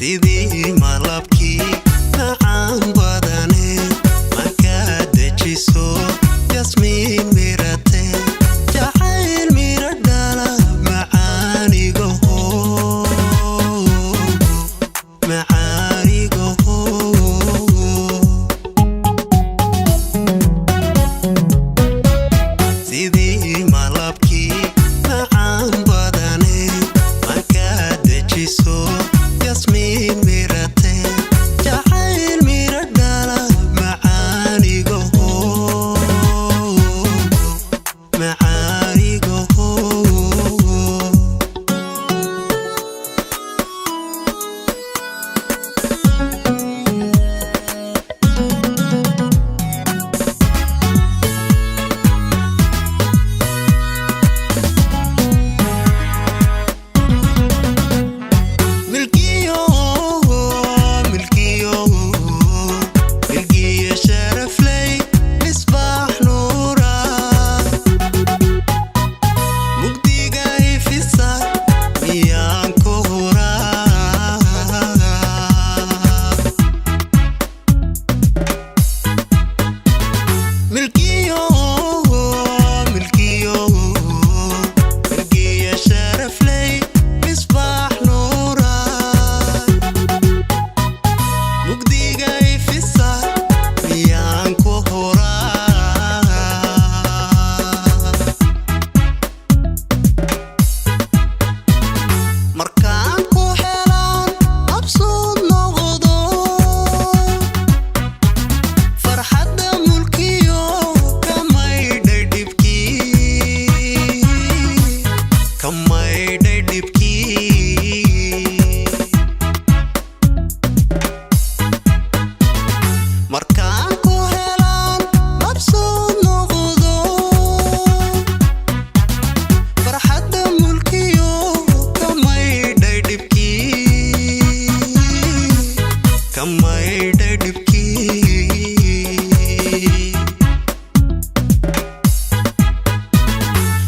sidii malabkii macaan badane markaad dejiso yasmiin mirate jacayl mira dhala macaanigaho sidii malabkii macaan badane markaad dejiso yasmiin mirate jacayl mira dhala macaanigaho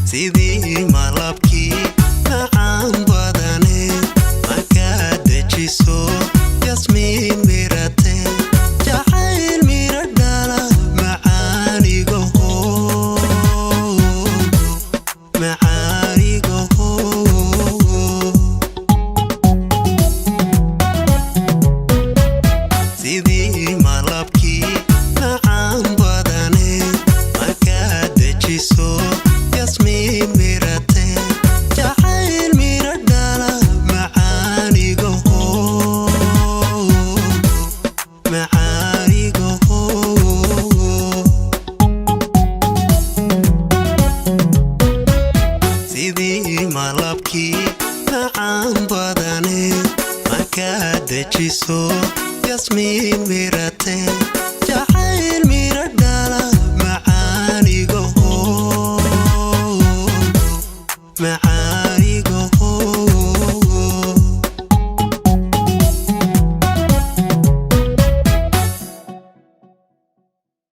sidii malabkii macaan badane markaad dejiso yasmiin mirate jacayl mira dhala macaanigaho sidii malabkii macaan badane markaad dejiso yasmiin mirate jacayl mira dhala macaanigaho sidii malabkii macaan badane markaad dejiso yasmiin mirate jacayl mira dhala macaanigaho